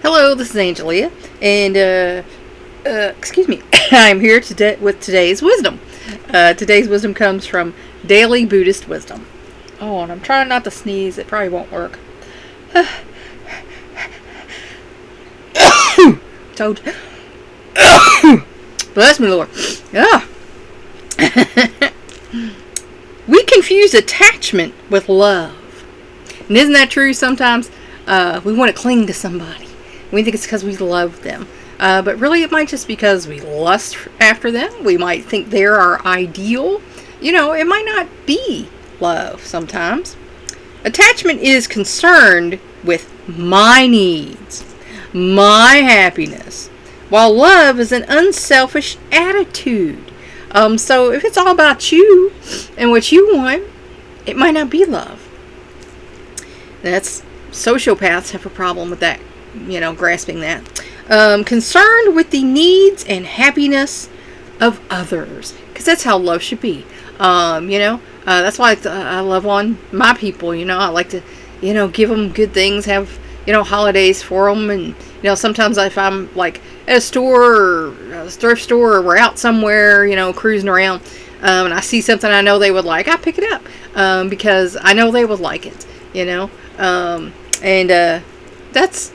Hello, this is Angelia, and excuse me, I'm here today with today's wisdom. Today's wisdom comes from Daily Buddhist Wisdom. Oh, and I'm trying not to sneeze. It probably won't work. Told you. Bless me, Lord. Ah. We confuse attachment with love. And isn't that true? Sometimes we want to cling to somebody. We think it's because we love them. But really it might just be because we lust after them. We might think they're our ideal. It might not be love sometimes. Attachment is concerned with my needs, my happiness, while love is an unselfish attitude. So if it's all about you and what you want, it might not be love. Sociopaths have a problem with that, grasping that. Concerned with the needs and happiness of others, because that's how love should be. That's why I love on my people. I like to, give them good things, have, holidays for them. And, sometimes if I'm like at a store or a thrift store or we're out somewhere, cruising around, and I see something I know they would like, I pick it up, because I know they would like it, and that's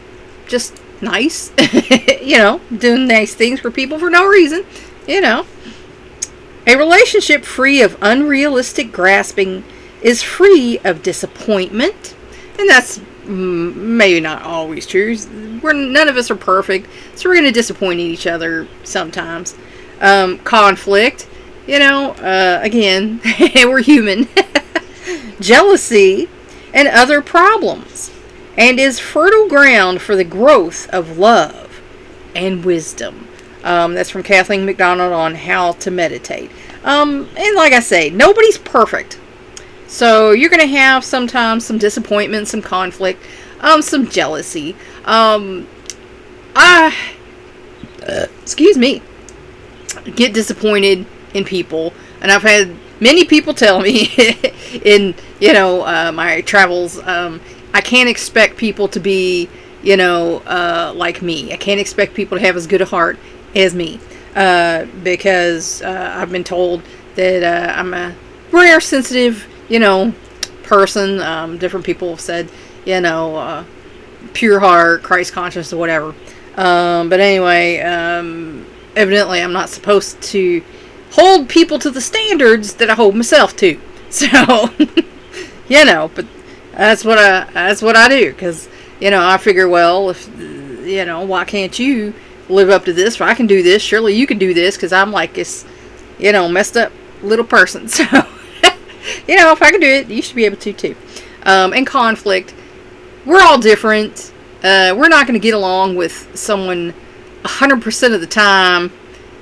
just nice, doing nice things for people for no reason, A relationship free of unrealistic grasping is free of disappointment. And that's maybe not always true. None of us are perfect, so we're going to disappoint each other sometimes. Conflict, again, we're human. Jealousy and other problems. And is fertile ground for the growth of love and wisdom. That's from Kathleen McDonald on how to meditate. And like I say, nobody's perfect. So you're going to have sometimes some disappointment, some conflict, some jealousy. Excuse me, get disappointed in people. And I've had many people tell me in, my travels, I can't expect people to be, like me. I can't expect people to have as good a heart as me. Because I've been told that I'm a rare, sensitive, person. Different people have said, pure heart, Christ conscious, or whatever. But anyway, evidently I'm not supposed to hold people to the standards that I hold myself to. So, but that's what I do, because, I figure, well, if, why can't you live up to this? If I can do this, surely you can do this, because I'm like this, messed up little person. So, if I can do it, you should be able to too. And conflict, we're all different. We're not going to get along with someone 100% of the time,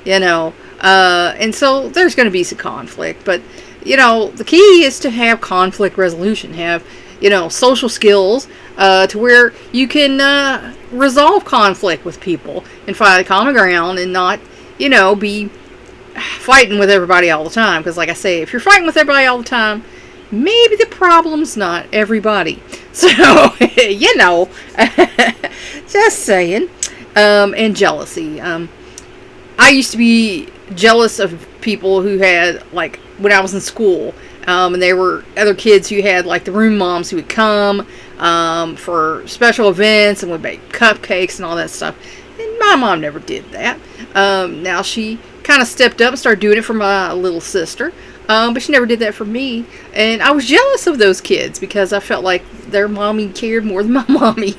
and so there's going to be some conflict. But, the key is to have conflict resolution, have, social skills, to where you can resolve conflict with people and find a common ground and not, be fighting with everybody all the time. Because like I say, if you're fighting with everybody all the time, maybe the problem's not everybody. So, just saying. And jealousy. I used to be jealous of people who had, like, when I was in school, and there were other kids who had, like, the room moms who would come for special events and would bake cupcakes and all that stuff. And my mom never did that. Now she kind of stepped up and started doing it for my little sister, but she never did that for me. And I was jealous of those kids because I felt like their mommy cared more than my mommy.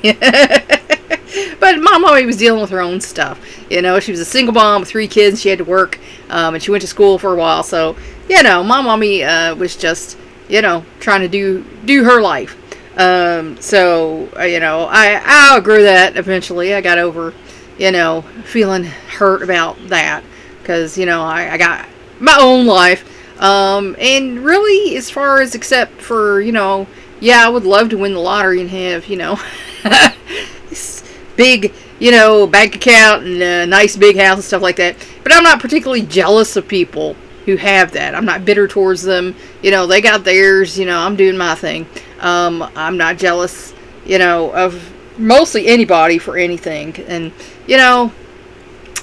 But my mommy was dealing with her own stuff. She was a single mom with 3 kids. She had to work, and she went to school for a while. So, my mommy was just, trying to do her life. So, I outgrew that eventually. I got over, feeling hurt about that. Because, I got my own life. And really, as far as except for, I would love to win the lottery and have, this big, bank account and a nice big house and stuff like that. But I'm not particularly jealous of people who have that. I'm not bitter towards them. They got theirs. I'm doing my thing. I'm not jealous, of mostly anybody for anything. And, you know,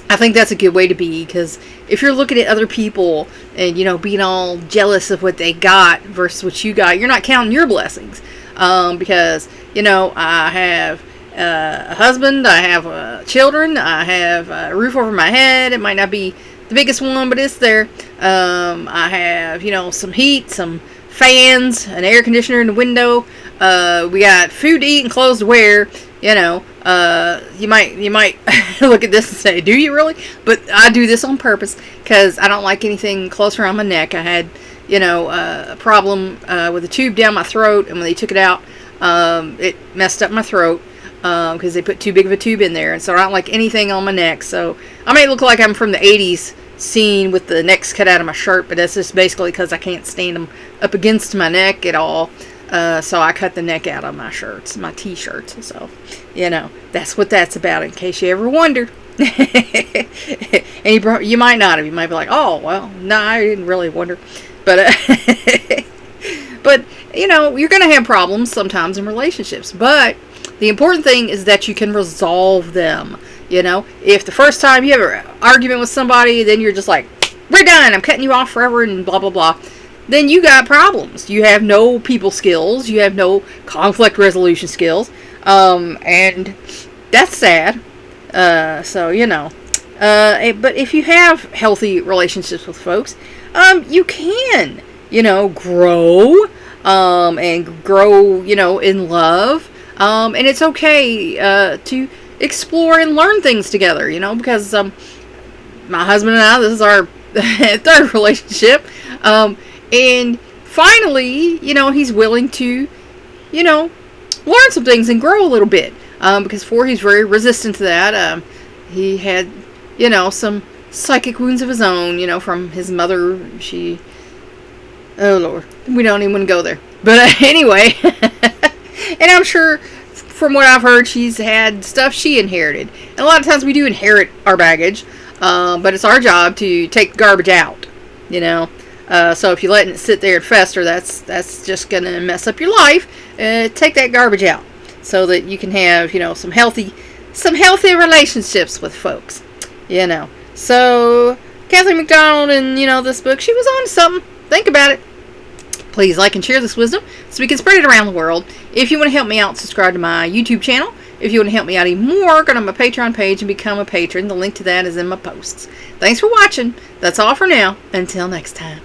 I think that's a good way to be, because if you're looking at other people and, you know, being all jealous of what they got versus what you got, you're not counting your blessings. Because, you know, I have a husband, I have children, I have a roof over my head. It might not be the biggest one, but it's there. I have, you know, some heat, some fans, an air conditioner in the window. We got food to eat and clothes to wear. You know, you might look at this and say, do you really? But I do this on purpose because I don't like anything close around my neck. I had, you know, a problem with a tube down my throat, and when they took it out, it messed up my throat because they put too big of a tube in there. And so I don't like anything on my neck. So I may look like I'm from the 80s scene with the necks cut out of my shirt, but that's just basically because I can't stand them up against my neck at all. So I cut the neck out of my shirts, my t-shirts. So, you know, that's what that's about, in case you ever wondered. And you might not have. You might be like, oh, well, no, I didn't really wonder. But, but you know, you're going to have problems sometimes in relationships. But the important thing is that you can resolve them. You know, if the first time you have an argument with somebody, then you're just like, we're done, I'm cutting you off forever and blah, blah, blah. Then you got problems. You have no people skills. You have no conflict resolution skills. And that's sad. So, you know. But if you have healthy relationships with folks, you can, you know, grow, and grow, you know, in love. And it's okay, to explore and learn things together, you know, because, my husband and I, this is our third relationship. And finally, you know, he's willing to, you know, learn some things and grow a little bit. Because before he's very resistant to that. He had, you know, some psychic wounds of his own, you know, from his mother. Oh Lord, we don't even want to go there. But anyway, and I'm sure from what I've heard, she's had stuff she inherited. And a lot of times we do inherit our baggage, but it's our job to take the garbage out, you know. So if you're letting it sit there and fester, that's just going to mess up your life. Take that garbage out so that you can have, you know, some healthy relationships with folks, you know. So Kathleen McDonald and, you know, this book, she was on something. Think about it. Please like and share this wisdom so we can spread it around the world. If you want to help me out, subscribe to my YouTube channel. If you want to help me out even more, go to my Patreon page and become a patron. The link to that is in my posts. Thanks for watching. That's all for now. Until next time.